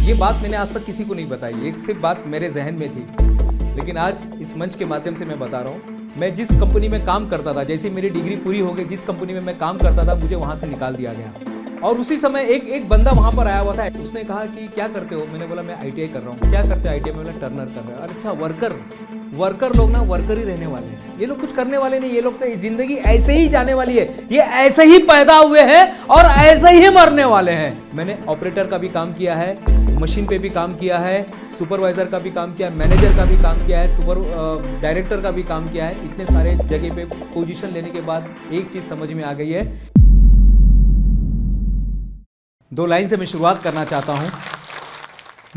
ये बात मैंने आज तक किसी को नहीं बताई, एक सिर्फ बात मेरे जहन में थी, लेकिन आज इस मंच के माध्यम से मैं बता रहा हूँ। मैं जिस कंपनी में काम करता था, जैसे मेरी डिग्री पूरी हो गई, जिस कंपनी में मैं काम करता था मुझे वहाँ से निकाल दिया गया। और उसी समय एक बंदा वहाँ पर आया हुआ था, उसने कहा कि क्या करते हो? मैंने बोला मैं ITI कर रहा हूँ। क्या करते हो ITI में? बोला टर्नर कर रहा है। अच्छा, वर्कर लोग ना वर्कर ही रहने वाले हैं, ये लोग कुछ करने वाले नहीं, ये लोग तो जिंदगी ऐसे ही जाने वाली है, ये ऐसे ही पैदा हुए हैं और ऐसे ही मरने वाले हैं। मैंने ऑपरेटर का भी काम किया है, मशीन पे भी काम किया है, सुपरवाइजर का भी काम किया है, मैनेजर का भी काम किया है, डायरेक्टर का भी काम किया है। इतने सारे जगह पे पोजीशन लेने के बाद एक चीज समझ में आ गई है। 2 लाइन से मैं शुरुआत करना चाहता हूं।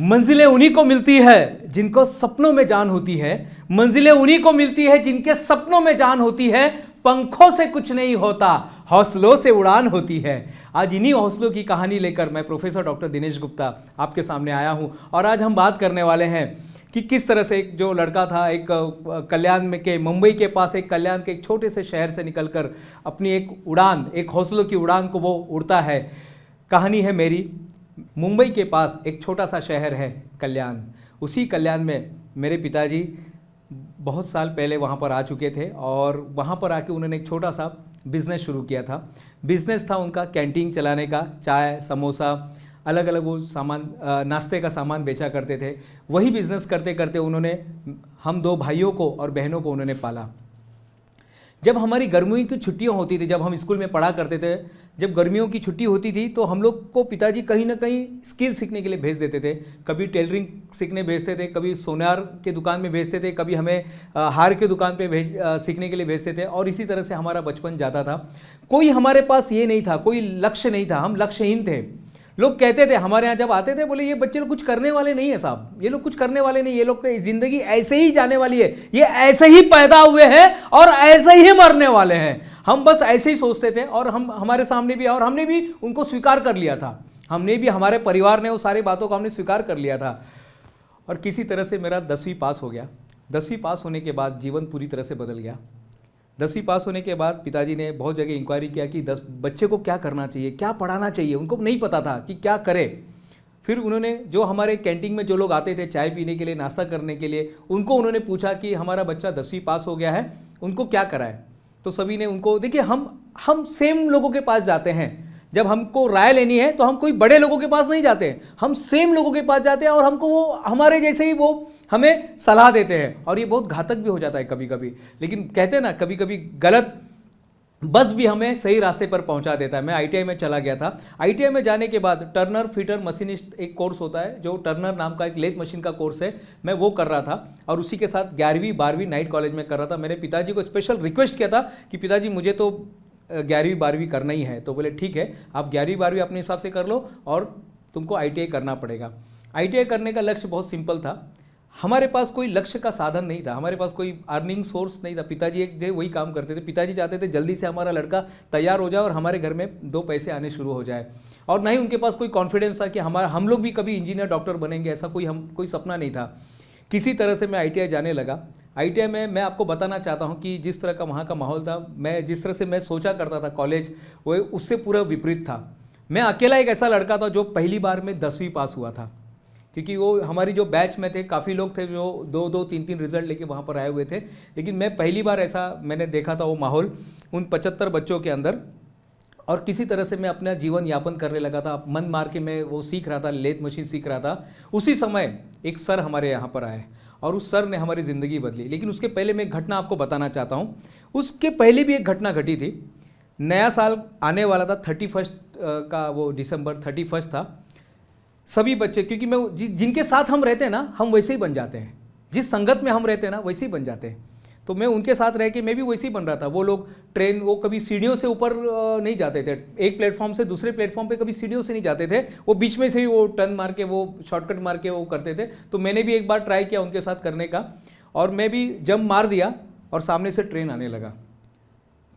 मंजिलें उन्हीं को मिलती है जिनको सपनों में जान होती है, मंजिलें उन्हीं को मिलती है जिनके सपनों में जान होती है। पंखों से कुछ नहीं होता, हौसलों से उड़ान होती है। आज इन्हीं हौसलों की कहानी लेकर मैं प्रोफेसर डॉक्टर दिनेश गुप्ता आपके सामने आया हूं और आज हम बात करने वाले हैं कि किस तरह से एक जो लड़का था, एक कल्याण में के मुंबई के पास एक कल्याण के एक छोटे से शहर से निकलकर अपनी एक उड़ान, एक हौसलों की उड़ान को वो उड़ता है। कहानी है मेरी। मुंबई के पास एक छोटा सा शहर है कल्याण। उसी कल्याण में मेरे पिताजी बहुत साल पहले वहाँ पर आ चुके थे और वहाँ पर आके उन्होंने एक छोटा सा बिज़नेस शुरू किया था। बिज़नेस था उनका कैंटीन चलाने का, चाय समोसा अलग अलग वो सामान, नाश्ते का सामान बेचा करते थे। वही बिज़नेस करते करते उन्होंने हम 2 भाइयों को और बहनों को उन्होंने पाला। जब हमारी गर्मियों की छुट्टियां होती थी, जब हम स्कूल में पढ़ा करते थे, जब गर्मियों की छुट्टी होती थी तो हम लोग को पिताजी कहीं ना कहीं स्किल सीखने के लिए भेज देते थे। कभी टेलरिंग सीखने भेजते थे, कभी सोनार के दुकान में भेजते थे, कभी हमें हार के दुकान पे सीखने के लिए भेजते थे। और इसी तरह से हमारा बचपन जाता था। कोई हमारे पास ये नहीं था, कोई लक्ष्य नहीं था, हम लक्ष्यहीन थे। लोग कहते थे हमारे यहाँ जब आते थे, बोले ये बच्चे लोग कुछ करने वाले नहीं है साहब, ये लोग कुछ करने वाले नहीं, ये लोग की जिंदगी ऐसे ही जाने वाली है, ये ऐसे ही पैदा हुए हैं और ऐसे ही मरने वाले हैं। हम बस ऐसे ही सोचते थे और हम हमारे सामने भी, और हमने भी उनको स्वीकार कर लिया था। हमने भी, हमारे परिवार ने वो सारी बातों को हमने स्वीकार कर लिया था। और किसी तरह से मेरा 10वीं पास हो गया। 10वीं पास होने के बाद जीवन पूरी तरह से बदल गया। 10वीं पास होने के बाद पिताजी ने बहुत जगह इंक्वायरी किया कि 10 बच्चे को क्या करना चाहिए, क्या पढ़ाना चाहिए। उनको नहीं पता था कि क्या करें। फिर उन्होंने जो हमारे कैंटीन में जो लोग आते थे चाय पीने के लिए, नाश्ता करने के लिए, उनको उन्होंने पूछा कि हमारा बच्चा 10वीं पास हो गया है, उनको क्या कराए। तो सभी ने उनको, देखिए हम सेम लोगों के पास जाते हैं। जब हमको राय लेनी है तो हम कोई बड़े लोगों के पास नहीं जाते, हम सेम लोगों के पास जाते हैं और हमको वो हमारे जैसे ही वो हमें सलाह देते हैं। और ये बहुत घातक भी हो जाता है कभी कभी, लेकिन कहते हैं ना कभी कभी गलत बस भी हमें सही रास्ते पर पहुंचा देता है। मैं ITI में चला गया था। ITI में जाने के बाद टर्नर फिटर मशीनिस्ट एक कोर्स होता है, जो टर्नर नाम का एक लेथ मशीन का कोर्स है, मैं वो कर रहा था। और उसी के साथ 11वीं 12वीं नाइट कॉलेज में कर रहा था। मैंने पिताजी को स्पेशल रिक्वेस्ट किया था कि पिताजी मुझे तो 11वीं 12वीं करना ही है। तो बोले ठीक है, आप 11वीं 12वीं अपने हिसाब से कर लो और तुमको ITI करना पड़ेगा। ITI करने का लक्ष्य बहुत सिंपल था। हमारे पास कोई लक्ष्य का साधन नहीं था, हमारे पास कोई अर्निंग सोर्स नहीं था। पिताजी एक जगह वही काम करते थे। पिताजी चाहते थे जल्दी से हमारा लड़का तैयार हो जाए और हमारे घर में 2 पैसे आने शुरू हो जाए। और ना ही उनके पास कोई कॉन्फिडेंस था कि हम लोग भी कभी इंजीनियर डॉक्टर बनेंगे, ऐसा कोई सपना नहीं था। किसी तरह से मैं ITI जाने लगा। ITI में मैं आपको बताना चाहता हूँ कि जिस तरह का वहाँ का माहौल था, मैं जिस तरह से मैं सोचा करता था कॉलेज, वो उससे पूरा विपरीत था। मैं अकेला एक ऐसा लड़का था जो पहली बार में 10वीं पास हुआ था, क्योंकि वो हमारी जो बैच में थे काफ़ी लोग थे जो 2-2 3-3 रिजल्ट लेके वहाँ पर आए हुए थे। लेकिन मैं पहली बार ऐसा मैंने देखा था वो माहौल उन 75 बच्चों के अंदर। और किसी तरह से मैं अपना जीवन यापन करने लगा था। मन मार के मैं वो सीख रहा था, लेथ मशीन सीख रहा था। उसी समय एक सर हमारे यहाँ पर आए और उस सर ने हमारी ज़िंदगी बदली। लेकिन उसके पहले मैं एक घटना आपको बताना चाहता हूँ। उसके पहले भी एक घटना घटी थी। नया साल आने वाला था, 31 का वो दिसंबर 31 था। सभी बच्चे, क्योंकि मैं जिनके साथ हम रहते हैं ना, हम वैसे ही बन जाते हैं। जिस संगत में हम रहते हैं ना, वैसे ही बन जाते हैं। तो मैं उनके साथ रह के मैं भी वैसे ही बन रहा था। वो लोग वो कभी सीढ़ियों से ऊपर नहीं जाते थे, एक प्लेटफॉर्म से दूसरे प्लेटफॉर्म पे कभी सीढ़ियों से नहीं जाते थे, वो बीच में से ही वो टर्न मार के, वो शॉर्टकट मार के वो करते थे। तो मैंने भी एक बार ट्राई किया उनके साथ करने का और मैं भी जंप मार दिया और सामने से ट्रेन आने लगा।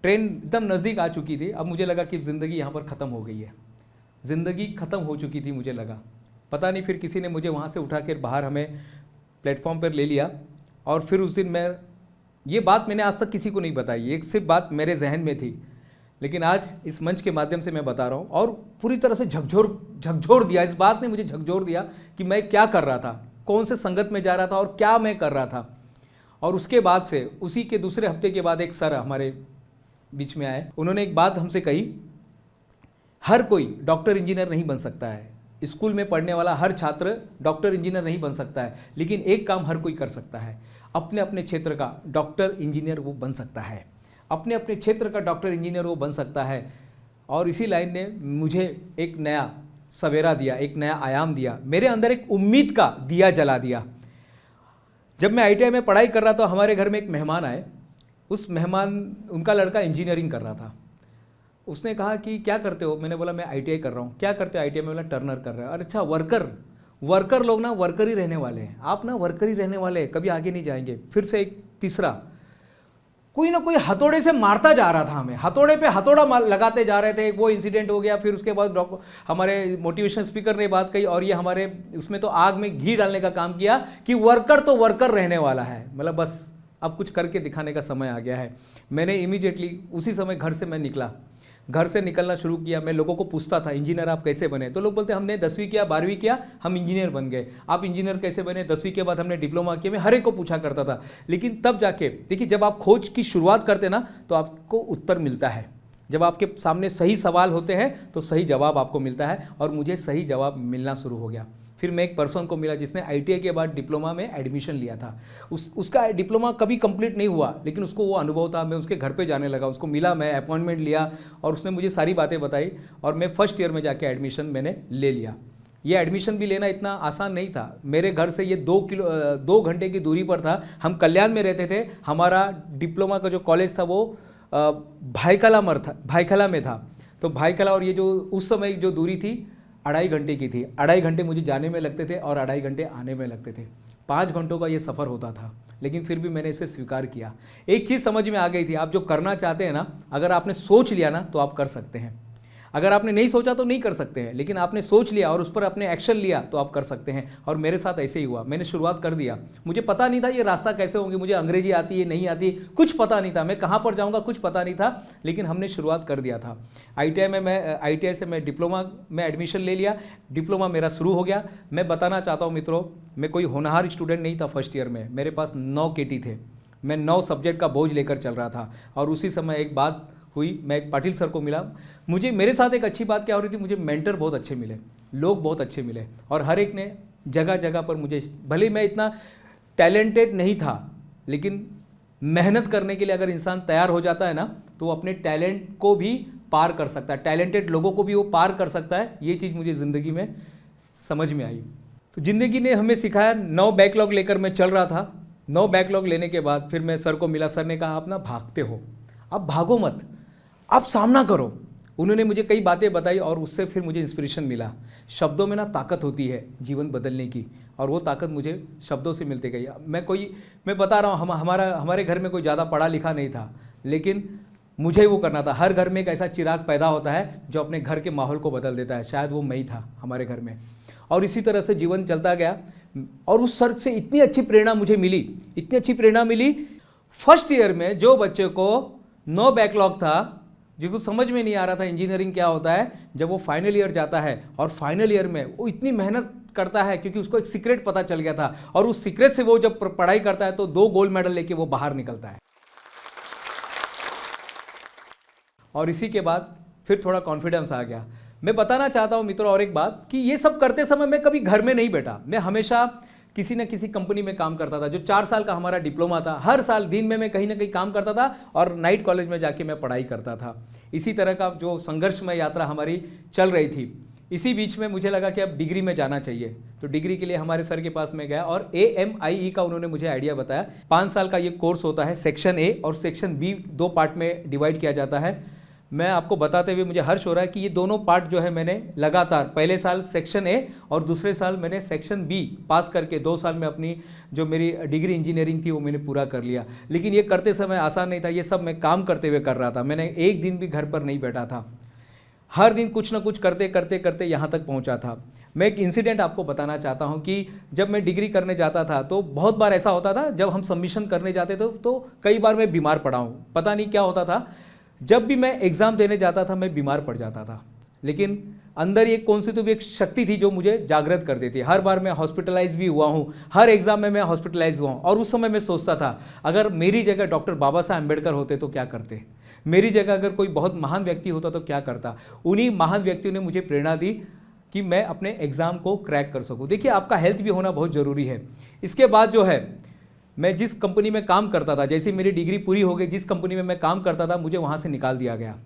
ट्रेन एकदम नज़दीक आ चुकी थी। अब मुझे लगा कि ज़िंदगी यहाँ पर ख़त्म हो गई है, ज़िंदगी ख़त्म हो चुकी थी मुझे लगा। पता नहीं फिर किसी ने मुझे वहाँ से उठा कर बाहर हमें प्लेटफॉर्म पर ले लिया। और फिर उस दिन ये बात मैंने आज तक किसी को नहीं बताई, एक सिर्फ बात मेरे जहन में थी लेकिन आज इस मंच के माध्यम से मैं बता रहा हूँ, और पूरी तरह से झकझोर दिया, इस बात ने मुझे झकझोर दिया कि मैं क्या कर रहा था, कौन से संगत में जा रहा था और क्या मैं कर रहा था। और उसके बाद से उसी के दूसरे हफ्ते के बाद एक सर हमारे बीच में आए, उन्होंने एक बात हमसे कही, हर कोई डॉक्टर इंजीनियर नहीं बन सकता है, स्कूल में पढ़ने वाला हर छात्र डॉक्टर इंजीनियर नहीं बन सकता है, लेकिन एक काम हर कोई कर सकता है, अपने अपने क्षेत्र का डॉक्टर इंजीनियर वो बन सकता है, अपने अपने क्षेत्र का डॉक्टर इंजीनियर वो बन सकता है। और इसी लाइन ने मुझे एक नया सवेरा दिया, एक नया आयाम दिया, मेरे अंदर एक उम्मीद का दिया जला दिया। जब मैं ITI में पढ़ाई कर रहा था, हमारे घर में एक मेहमान आए, उस मेहमान, उनका लड़का इंजीनियरिंग कर रहा था। उसने कहा कि क्या करते हो, मैंने बोला मैं ITI कर रहा हूँ। क्या करते हो ITI में? बोला टर्नर कर रहा है। और अच्छा, वर्कर लोग ना वर्कर ही रहने वाले हैं, आप ना वर्कर ही रहने वाले हैं, कभी आगे नहीं जाएंगे। फिर से एक तीसरा, कोई ना कोई हथौड़े से मारता जा रहा था हमें, हथौड़े पे हथौड़ा लगाते जा रहे थे। वो इंसिडेंट हो गया। फिर उसके बाद हमारे मोटिवेशन स्पीकर ने बात कही, और ये हमारे उसमें तो आग में घी डालने का काम किया कि वर्कर तो वर्कर रहने वाला है, मतलब बस अब कुछ करके दिखाने का समय आ गया है। मैंने इमीडिएटली उसी समय घर से मैं निकला, घर से निकलना शुरू किया। मैं लोगों को पूछता था, इंजीनियर आप कैसे बने? तो लोग बोलते हमने 10वीं किया, 12वीं किया, हम इंजीनियर बन गए। आप इंजीनियर कैसे बने? 10वीं के बाद हमने डिप्लोमा किया। मैं हर एक को पूछा करता था। लेकिन तब जाके देखिए, जब आप खोज की शुरुआत करते ना, तो आपको उत्तर मिलता है। जब आपके सामने सही सवाल होते हैं तो सही जवाब आपको मिलता है, और मुझे सही जवाब मिलना शुरू हो गया। फिर मैं एक पर्सन को मिला जिसने ITI के बाद डिप्लोमा में एडमिशन लिया था। उसका डिप्लोमा कभी कंप्लीट नहीं हुआ, लेकिन उसको वो अनुभव था। मैं उसके घर पे जाने लगा, उसको मिला, मैं अपॉइंटमेंट लिया, और उसने मुझे सारी बातें बताई, और मैं फर्स्ट ईयर में जाके एडमिशन मैंने ले लिया। ये एडमिशन भी लेना इतना आसान नहीं था। मेरे घर से ये 2 घंटे की दूरी पर था। हम कल्याण में रहते थे। हमारा डिप्लोमा का जो कॉलेज था वो भाईखला में था। तो भाईखला और ये जो उस समय जो दूरी थी 2.5 घंटे की थी। 2.5 घंटे मुझे जाने में लगते थे और 2.5 घंटे आने में लगते थे। 5 घंटों का ये सफ़र होता था, लेकिन फिर भी मैंने इसे स्वीकार किया। एक चीज़ समझ में आ गई थी, आप जो करना चाहते हैं ना, अगर आपने सोच लिया ना तो आप कर सकते हैं। अगर आपने नहीं सोचा तो नहीं कर सकते हैं, लेकिन आपने सोच लिया और उस पर आपने एक्शन लिया तो आप कर सकते हैं। और मेरे साथ ऐसे ही हुआ। मैंने शुरुआत कर दिया। मुझे पता नहीं था ये रास्ता कैसे होंगे, मुझे अंग्रेजी आती है नहीं आती, कुछ पता नहीं था, मैं कहाँ पर जाऊँगा कुछ पता नहीं था, लेकिन हमने शुरुआत कर दिया था। ITI से मैं डिप्लोमा में एडमिशन ले लिया। डिप्लोमा मेरा शुरू हो गया। मैं बताना चाहता हूँ मित्रों, मैं कोई होनहार स्टूडेंट नहीं था। फर्स्ट ईयर में मेरे पास 9 KT थे। मैं 9 सब्जेक्ट का बोझ लेकर चल रहा था। और उसी समय एक बात हुई, मैं एक पाटिल सर को मिला। मेरे साथ एक अच्छी बात क्या हो रही थी, मुझे मेंटर बहुत अच्छे मिले, लोग बहुत अच्छे मिले, और हर एक ने जगह जगह पर मुझे, भले मैं इतना टैलेंटेड नहीं था, लेकिन मेहनत करने के लिए अगर इंसान तैयार हो जाता है ना, तो वो अपने टैलेंट को भी पार कर सकता है, टैलेंटेड लोगों को भी वो पार कर सकता है। ये चीज़ मुझे ज़िंदगी में समझ में आई। तो ज़िंदगी ने हमें सिखाया। 9 बैकलॉग लेकर मैं चल रहा था। 9 बैकलॉग लेने के बाद फिर मैं सर को मिला। सर ने कहा आप ना भागते हो, आप भागो मत, आप सामना करो। उन्होंने मुझे कई बातें बताई, और उससे फिर मुझे इंस्पिरेशन मिला। शब्दों में ना ताकत होती है जीवन बदलने की, और वो ताकत मुझे शब्दों से मिलती गई। मैं बता रहा हूँ, हमारे घर में कोई ज़्यादा पढ़ा लिखा नहीं था, लेकिन मुझे वो करना था। हर घर में एक ऐसा चिराग पैदा होता है जो अपने घर के माहौल को बदल देता है। शायद वो मैं ही था हमारे घर में। और इसी तरह से जीवन चलता गया, और उस सर से इतनी अच्छी प्रेरणा मुझे मिली, इतनी अच्छी प्रेरणा मिली। फर्स्ट ईयर में जो बच्चे को 9 बैकलॉग था, जिसको समझ में नहीं आ रहा था इंजीनियरिंग क्या होता है, जब वो फाइनल ईयर जाता है, और फाइनल ईयर में वो इतनी मेहनत करता है, क्योंकि उसको एक सीक्रेट पता चल गया था, और उस सीक्रेट से वो जब पढ़ाई करता है तो 2 गोल्ड मेडल लेके वो बाहर निकलता है। और इसी के बाद फिर थोड़ा कॉन्फिडेंस आ गया। मैं बताना चाहता हूँ मित्रों और एक बात, कि ये सब करते समय मैं कभी घर में नहीं बैठा। मैं हमेशा किसी न किसी कंपनी में काम करता था। जो 4 साल का हमारा डिप्लोमा था, हर साल दिन में मैं कहीं ना कहीं काम करता था, और नाइट कॉलेज में जाके मैं पढ़ाई करता था। इसी तरह का जो संघर्षमय यात्रा हमारी चल रही थी। इसी बीच में मुझे लगा कि अब डिग्री में जाना चाहिए, तो डिग्री के लिए हमारे सर के पास में गया, और AMIE का उन्होंने मुझे आइडिया बताया। 5 साल का ये कोर्स होता है। सेक्शन A और सेक्शन B 2 पार्ट में डिवाइड किया जाता है। मैं आपको बताते हुए मुझे हर्ष हो रहा है कि ये दोनों पार्ट जो है मैंने लगातार, पहले साल सेक्शन A और दूसरे साल मैंने सेक्शन B पास करके 2 साल में अपनी जो मेरी डिग्री इंजीनियरिंग थी वो मैंने पूरा कर लिया। लेकिन ये करते समय आसान नहीं था। ये सब मैं काम करते हुए कर रहा था। मैंने एक दिन भी घर पर नहीं बैठा था। हर दिन कुछ ना कुछ करते करते करते यहाँ तक पहुँचा था। मैं एक इंसिडेंट आपको बताना चाहता हूँ कि जब मैं डिग्री करने जाता था तो बहुत बार ऐसा होता था, जब हम सबमिशन करने जाते थे तो कई बार मैं बीमार पड़ा हूँ। पता नहीं क्या होता था, जब भी मैं एग्ज़ाम देने जाता था मैं बीमार पड़ जाता था, लेकिन अंदर एक कौन सी तो भी एक शक्ति थी जो मुझे जागृत कर देती। हर बार मैं हॉस्पिटलाइज भी हुआ हूँ, हर एग्ज़ाम में मैं हॉस्पिटलाइज हुआ हूँ। और उस समय मैं सोचता था अगर मेरी जगह डॉक्टर बाबा साहब अम्बेडकर होते तो क्या करते, मेरी जगह अगर कोई बहुत महान व्यक्ति होता तो क्या करता। उन्हीं महान व्यक्तियों ने मुझे प्रेरणा दी कि मैं अपने एग्ज़ाम को क्रैक कर सकूँ। देखिए, आपका हेल्थ भी होना बहुत ज़रूरी है। इसके बाद जो है, मैं जिस कंपनी में काम करता था, जैसे मेरी डिग्री पूरी हो गई, जिस कंपनी में मैं काम करता था मुझे वहाँ से निकाल दिया गया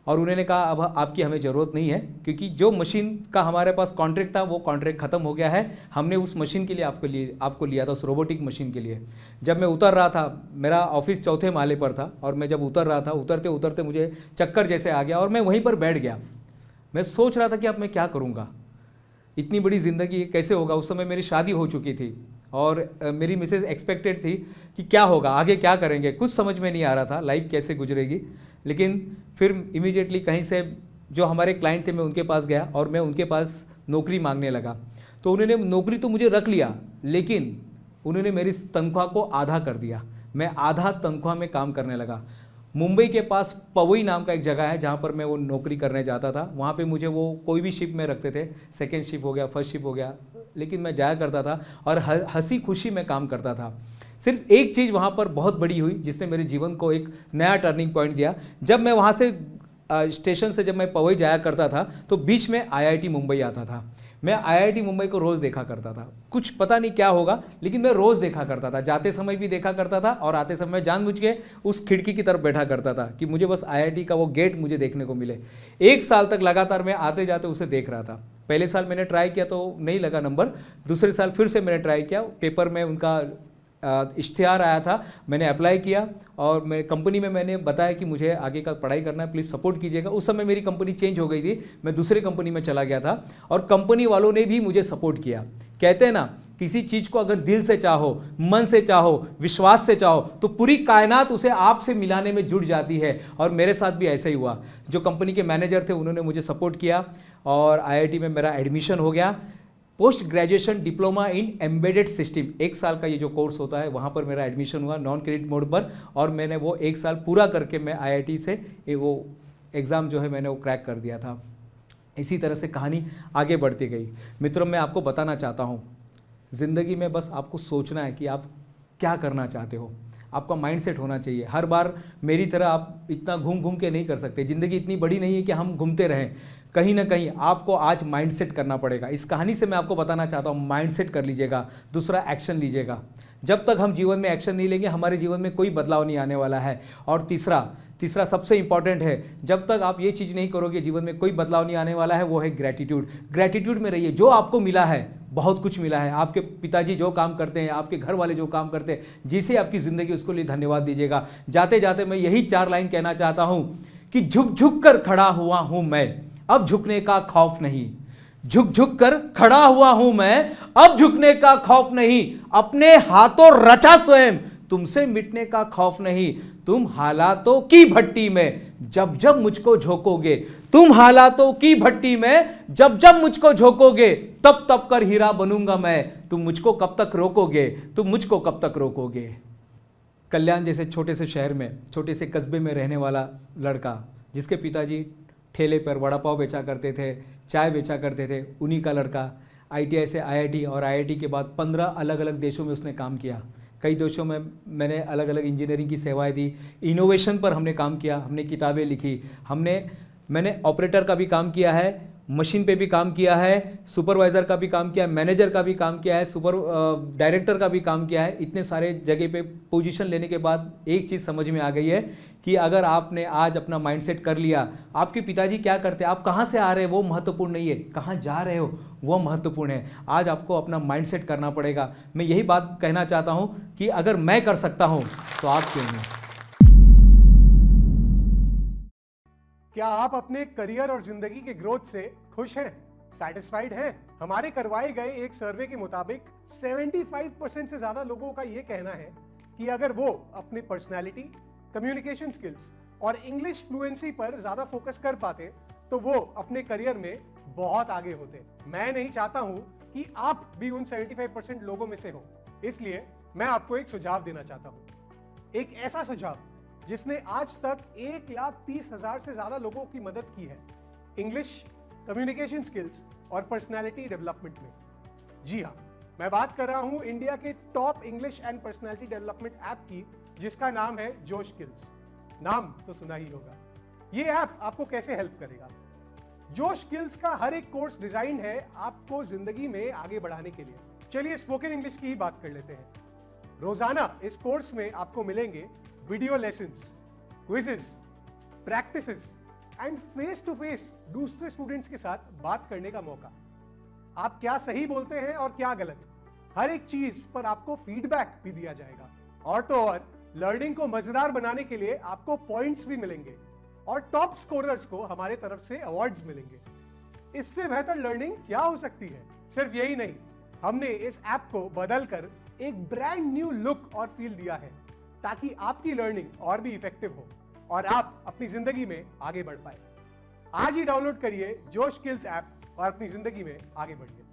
और उन्होंने कहा अब आपकी हमें ज़रूरत नहीं है, क्योंकि जो मशीन का हमारे पास कॉन्ट्रैक्ट था वो कॉन्ट्रैक्ट ख़त्म हो गया है। हमने उस मशीन के लिए आपको लिया था, उस रोबोटिक मशीन के लिए। जब मैं उतर रहा था, मेरा ऑफिस 4थे माले पर था और मैं जब उतर रहा था, उतरते उतरते मुझे चक्कर जैसे आ गया और मैं वहीं पर बैठ गया। मैं सोच रहा था कि अब मैं क्या करूँगा, इतनी बड़ी ज़िंदगी कैसे होगा। उस समय मेरी शादी हो चुकी थी और मेरी मिसेज एक्सपेक्टेड थी कि क्या होगा, आगे क्या करेंगे, कुछ समझ में नहीं आ रहा था लाइफ कैसे गुजरेगी। लेकिन फिर इमीडिएटली कहीं से जो हमारे क्लाइंट थे मैं उनके पास गया और मैं उनके पास नौकरी मांगने लगा। तो उन्होंने नौकरी तो मुझे रख लिया, लेकिन उन्होंने मेरी तनख्वाह को आधा कर दिया। मैं आधा तनख्वाह में काम करने लगा। मुंबई के पास पवई नाम का एक जगह है जहाँ पर मैं वो नौकरी करने जाता था। वहाँ पे मुझे वो कोई भी शिफ्ट में रखते थे, सेकेंड शिफ्ट हो गया, फर्स्ट शिफ्ट हो गया, लेकिन मैं जाया करता था और हंसी खुशी में काम करता था। सिर्फ एक चीज़ वहाँ पर बहुत बड़ी हुई जिसने मेरे जीवन को एक नया टर्निंग पॉइंट दिया। जब मैं वहाँ से स्टेशन से जब मैं पवई जाया करता था तो बीच में IIT मुंबई आता था। मैं IIT मुंबई को रोज़ देखा करता था। कुछ पता नहीं क्या होगा, लेकिन मैं रोज़ देखा करता था। जाते समय भी देखा करता था और आते समय जानबूझ के उस खिड़की की तरफ बैठा करता था कि मुझे बस IIT का वो गेट मुझे देखने को मिले। 1 साल तक लगातार मैं आते जाते उसे देख रहा था। पहले साल मैंने ट्राई किया तो नहीं लगा नंबर, दूसरे साल फिर से मैंने ट्राई किया। पेपर में उनका इश्तिहार आया था, मैंने अप्लाई किया और मैं कंपनी में मैंने बताया कि मुझे आगे का पढ़ाई करना है, प्लीज़ सपोर्ट कीजिएगा। उस समय मेरी कंपनी चेंज हो गई थी, मैं दूसरे कंपनी में चला गया था और कंपनी वालों ने भी मुझे सपोर्ट किया। कहते हैं ना, किसी चीज़ को अगर दिल से चाहो, मन से चाहो, विश्वास से चाहो तो पूरी कायनात उसे आपसे मिलाने में जुट जाती है। और मेरे साथ भी ऐसा ही हुआ। जो कंपनी के मैनेजर थे उन्होंने मुझे सपोर्ट किया और IIT में मेरा एडमिशन हो गया। Post graduation diploma in embedded system, 1 साल का ये जो कोर्स होता है, वहाँ पर मेरा एडमिशन हुआ नॉन क्रेडिट मोड पर और मैंने वो 1 साल पूरा करके मैं IIT से वो एग्ज़ाम जो है मैंने वो क्रैक कर दिया था। इसी तरह से कहानी आगे बढ़ती गई। मित्रों, मैं आपको बताना चाहता हूँ, ज़िंदगी में बस आपको सोचना है कि आप क्या करना चाहते हो। आपका माइंडसेट होना चाहिए। हर बार मेरी तरह आप इतना घूम घूम के नहीं कर सकते। ज़िंदगी इतनी बड़ी नहीं है कि हम घूमते रहें। कहीं ना कहीं आपको आज माइंडसेट करना पड़ेगा। इस कहानी से मैं आपको बताना चाहता हूँ, माइंडसेट कर लीजिएगा। दूसरा, एक्शन लीजिएगा। जब तक हम जीवन में एक्शन नहीं लेंगे हमारे जीवन में कोई बदलाव नहीं आने वाला है। और तीसरा सबसे इंपॉर्टेंट है, जब तक आप ये चीज़ नहीं करोगे जीवन में कोई बदलाव नहीं आने वाला है, वो है ग्रैटिट्यूड। ग्रैटिट्यूड में रहिए। जो आपको मिला है, बहुत कुछ मिला है। आपके पिताजी जो काम करते हैं, आपके घर वाले जो काम करते हैं, जिसे आपकी ज़िंदगी, उसको लिए धन्यवाद दीजिएगा। जाते जाते मैं यही 4 लाइन कहना चाहता हूँ कि झुक झुक कर खड़ा हुआ हूँ मैं, अब झुकने का खौफ नहीं। झुक झुक कर खड़ा हुआ हूं मैं, अब झुकने का खौफ नहीं। अपने हाथों रचा स्वयं, तुमसे मिटने का खौफ नहीं। तुम हालातों की भट्टी में जब जब मुझको झोंकोगे, तुम हालातों की भट्टी में जब जब मुझको झोंकोगे, तब तब कर हीरा बनूंगा मैं। तुम मुझको कब तक रोकोगे, तुम मुझको कब तक रोकोगे। कल्याण जैसे छोटे से शहर में, छोटे से कस्बे में रहने वाला लड़का, जिसके पिताजी ठेले पर वड़ा पाव बेचा करते थे, चाय बेचा करते थे, उन्हीं का लड़का ITI से IIT और IIT के बाद 15 अलग अलग देशों में उसने काम किया। कई देशों में मैंने अलग अलग इंजीनियरिंग की सेवाएं दी, इनोवेशन पर हमने काम किया, हमने किताबें लिखी, मैंने ऑपरेटर का भी काम किया है, मशीन पे भी काम किया है, सुपरवाइज़र का भी काम किया है, मैनेजर का भी काम किया है, डायरेक्टर का भी काम किया है। इतने सारे जगह पे पोजीशन लेने के बाद एक चीज़ समझ में आ गई है कि अगर आपने आज अपना माइंडसेट कर लिया, आपके पिताजी क्या करते हैं, आप कहाँ से आ रहे हैं वो महत्वपूर्ण नहीं है, कहाँ जा रहे हो वो महत्वपूर्ण है। आज आपको अपना माइंडसेट करना पड़ेगा। मैं यही बात कहना चाहता हूँ कि अगर मैं कर सकता हूँ तो आप क्यों नहीं। क्या आप अपने करियर और जिंदगी के ग्रोथ से खुश हैं, सैटिस्फाइड हैं? हमारे करवाए गए एक सर्वे के मुताबिक 75% से ज्यादा लोगों का यह कहना है कि अगर वो अपनी पर्सनालिटी, कम्युनिकेशन स्किल्स और इंग्लिश फ्लुएंसी पर ज्यादा फोकस कर पाते तो वो अपने करियर में बहुत आगे होते। मैं नहीं चाहता हूं कि आप भी उन 75% लोगों में से हो, इसलिए मैं आपको एक सुझाव देना चाहता हूं। एक ऐसा सुझाव जिसने आज तक 1,30,000 से ज्यादा लोगों की मदद की है इंग्लिश, कम्युनिकेशन स्किल्स और पर्सनालिटी डेवलपमेंट में। जी हाँ, मैं बात कर रहा हूं इंडिया के top English and personality development app की, जिसका नाम है जोश स्किल्स। नाम तो सुना ही होगा। ये ऐप आपको कैसे हेल्प करेगा? जोश स्किल्स का हर एक कोर्स डिजाइन है आपको जिंदगी में आगे बढ़ाने के लिए। चलिए स्पोकन इंग्लिश की ही बात कर लेते हैं। रोजाना इस कोर्स में आपको मिलेंगे video lessons, quizzes, practices and face to face दूसरे स्टूडेंट्स के साथ बात करने का मौका। आप क्या सही बोलते हैं और क्या गलत, हर एक चीज पर आपको फीडबैक भी दिया जाएगा। और तो और लर्निंग को मजेदार बनाने के लिए आपको पॉइंट्स भी मिलेंगे और टॉप स्कोरर्स को हमारे तरफ से अवार्ड्स मिलेंगे। इससे बेहतर लर्निंग क्या हो सकती है? सिर्फ यही नहीं, हमने इस ऐप को बदलकर एक ब्रांड न्यू लुक और फील दिया है ताकि आपकी लर्निंग और भी इफेक्टिव हो और आप अपनी जिंदगी में आगे बढ़ पाए। आज ही डाउनलोड करिए जोश स्किल्स ऐप और अपनी जिंदगी में आगे बढ़िए।